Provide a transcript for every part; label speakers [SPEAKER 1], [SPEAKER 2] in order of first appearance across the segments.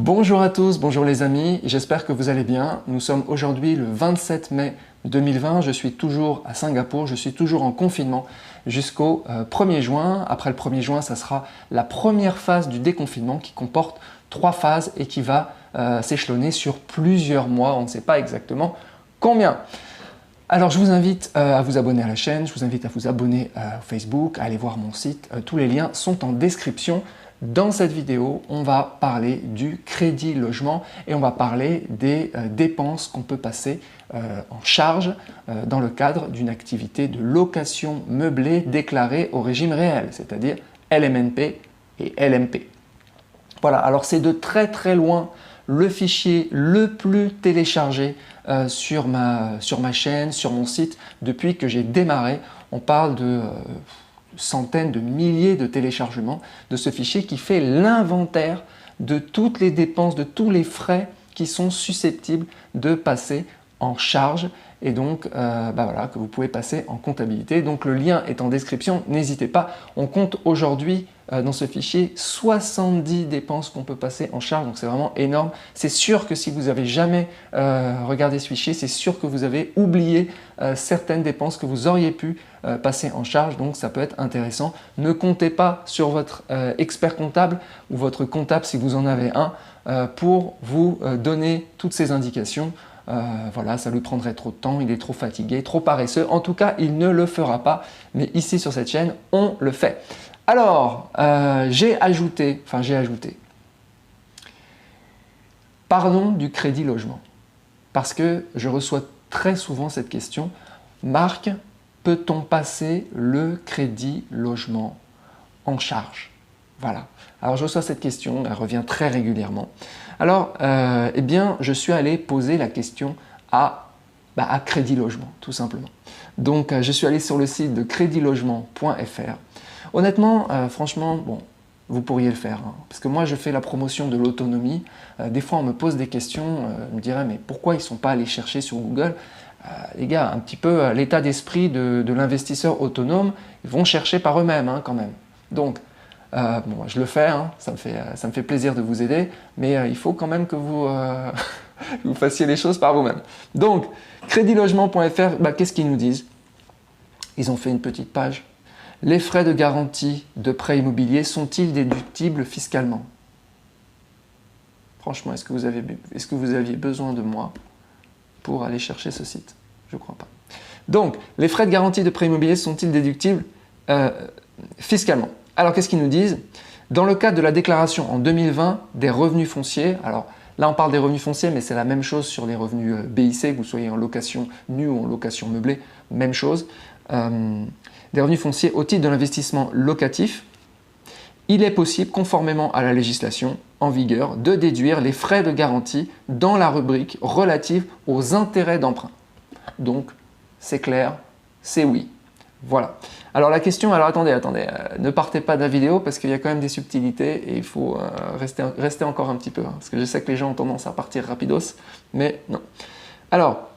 [SPEAKER 1] Bonjour à tous, bonjour les amis, j'espère que vous allez bien. Nous sommes aujourd'hui le 27 mai 2020, je suis toujours à Singapour, je suis toujours en confinement jusqu'au 1er juin. Après le 1er juin, ça sera la première phase du déconfinement qui comporte 3 phases et qui va s'échelonner sur plusieurs mois, on ne sait pas exactement combien. Alors je vous invite à vous abonner à la chaîne, je vous invite à vous abonner à Facebook, à aller voir mon site, tous les liens sont en description. Dans cette vidéo, on va parler du crédit logement et on va parler des dépenses qu'on peut passer en charge dans le cadre d'une activité de location meublée déclarée au régime réel, c'est-à-dire LMNP et LMP. Voilà, alors c'est de très loin le fichier le plus téléchargé sur ma chaîne, sur mon site depuis que j'ai démarré. On parle de centaines de milliers de téléchargements de ce fichier qui fait l'inventaire de toutes les dépenses, de tous les frais qui sont susceptibles de passer en charge et donc voilà, que vous pouvez passer en comptabilité. Donc le lien est en description, n'hésitez pas. On compte aujourd'hui dans ce fichier 70 dépenses qu'on peut passer en charge, donc c'est vraiment énorme. C'est sûr que si vous n'avez jamais regardé ce fichier, c'est sûr que vous avez oublié certaines dépenses que vous auriez pu passer en charge, donc ça peut être intéressant. Ne comptez pas sur votre expert comptable ou votre comptable si vous en avez un pour vous donner toutes ces indications. Voilà, ça lui prendrait trop de temps, il est trop fatigué, trop paresseux. En tout cas, il ne le fera pas. Mais ici sur cette chaîne, on le fait. Alors, j'ai ajouté, pardon du crédit logement. Parce que je reçois très souvent cette question. Marc, peut-on passer le crédit logement en charge? Voilà. Alors je reçois cette question, elle revient très régulièrement. Alors, eh bien, je suis allé poser la question à Crédit Logement, tout simplement. Donc, je suis allé sur le site de créditlogement.fr. Honnêtement, franchement, bon, vous pourriez le faire, hein, parce que moi, je fais la promotion de l'autonomie. Des fois, on me pose des questions, on me dirait, mais pourquoi ils ne sont pas allés chercher sur Google? Les gars, un petit peu l'état d'esprit de l'investisseur autonome, ils vont chercher par eux-mêmes hein, quand même. Donc, bon, je le fais, hein, ça me fait plaisir de vous aider, mais il faut quand même que vous, vous fassiez les choses par vous-même. Donc, créditlogement.fr, qu'est-ce qu'ils nous disent? Ils ont fait une petite page. Les frais de garantie de prêt immobilier sont-ils déductibles fiscalement? Franchement, est-ce que vous aviez besoin de moi pour aller chercher ce site? Je ne crois pas. Donc, les frais de garantie de prêt immobilier sont-ils déductibles fiscalement? Alors, qu'est-ce qu'ils nous disent? Dans le cadre de la déclaration en 2020 des revenus fonciers, alors là on parle des revenus fonciers, mais c'est la même chose sur les revenus BIC, que vous soyez en location nue ou en location meublée, même chose. Des revenus fonciers au titre de l'investissement locatif, il est possible, conformément à la législation en vigueur, de déduire les frais de garantie dans la rubrique relative aux intérêts d'emprunt. Donc, c'est clair, c'est oui. Voilà. Alors la question, alors attendez, ne partez pas de la vidéo parce qu'il y a quand même des subtilités et il faut rester encore un petit peu, hein, parce que je sais que les gens ont tendance à partir rapidos, mais non. Alors,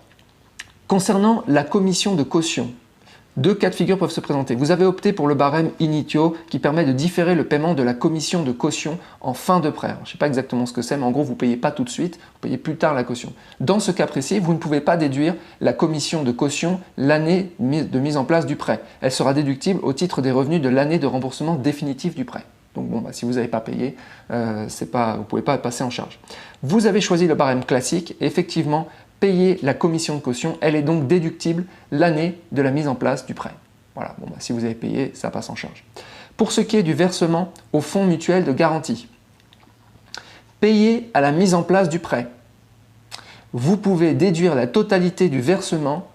[SPEAKER 1] concernant la commission de caution, 2 cas de figure peuvent se présenter. Vous avez opté pour le barème initio qui permet de différer le paiement de la commission de caution en fin de prêt. Alors, je ne sais pas exactement ce que c'est, mais en gros, vous ne payez pas tout de suite, vous payez plus tard la caution. Dans ce cas précis, vous ne pouvez pas déduire la commission de caution l'année de mise en place du prêt. Elle sera déductible au titre des revenus de l'année de remboursement définitif du prêt. Donc bon, si vous n'avez pas payé, vous ne pouvez pas passer en charge. Vous avez choisi le barème classique, et effectivement, payer la commission de caution, elle est donc déductible l'année de la mise en place du prêt. Voilà, bon, si vous avez payé, ça passe en charge. Pour ce qui est du versement au fonds mutuel de garantie, payé à la mise en place du prêt, vous pouvez déduire la totalité du versement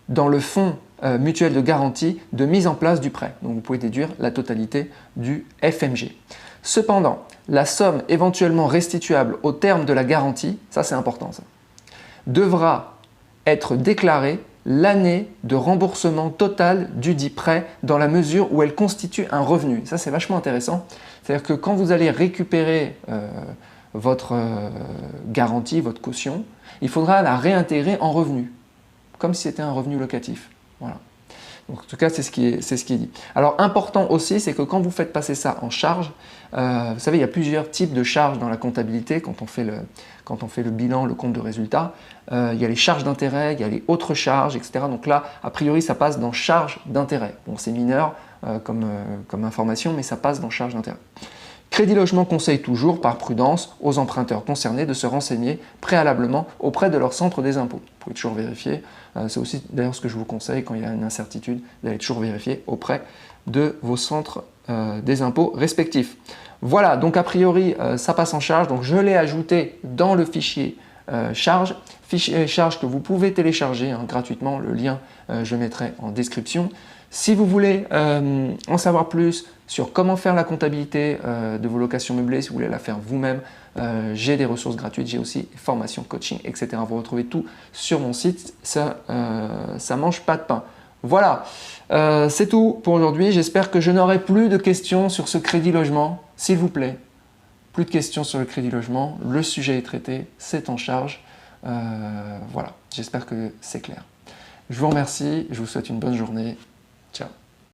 [SPEAKER 1] dans le fonds mutuel de garantie de mise en place du prêt. Donc vous pouvez déduire la totalité du FMG. Cependant, la somme éventuellement restituable au terme de la garantie, ça c'est important ça, devra être déclarée l'année de remboursement total du dit prêt dans la mesure où elle constitue un revenu. Ça, c'est vachement intéressant. C'est-à-dire que quand vous allez récupérer votre garantie, votre caution, il faudra la réintégrer en revenu, comme si c'était un revenu locatif. Voilà. Donc, en tout cas, c'est ce qui est dit. Alors, important aussi, c'est que quand vous faites passer ça en charge, vous savez, il y a plusieurs types de charges dans la comptabilité quand on fait le bilan, le compte de résultat. Il y a les charges d'intérêt, il y a les autres charges, etc. Donc là, a priori, ça passe dans charge d'intérêt. Bon, c'est mineur comme information, mais ça passe dans charge d'intérêt. Crédit Logement conseille toujours, par prudence, aux emprunteurs concernés de se renseigner préalablement auprès de leur centre des impôts. Vous pouvez toujours vérifier. C'est aussi d'ailleurs ce que je vous conseille quand il y a une incertitude, d'aller toujours vérifier auprès de vos centres des impôts respectifs. Voilà, donc a priori, ça passe en charge. Donc je l'ai ajouté dans le fichier charge que vous pouvez télécharger gratuitement. Le lien, je mettrai en description. Si vous voulez en savoir plus sur comment faire la comptabilité de vos locations meublées, si vous voulez la faire vous-même, j'ai des ressources gratuites, j'ai aussi formation, coaching, etc. Vous retrouvez tout sur mon site, ça mange pas de pain. Voilà, c'est tout pour aujourd'hui. J'espère que je n'aurai plus de questions sur ce crédit logement, s'il vous plaît. Plus de questions sur le crédit logement, le sujet est traité, c'est en charge. Voilà, j'espère que c'est clair. Je vous remercie, je vous souhaite une bonne journée. Ciao.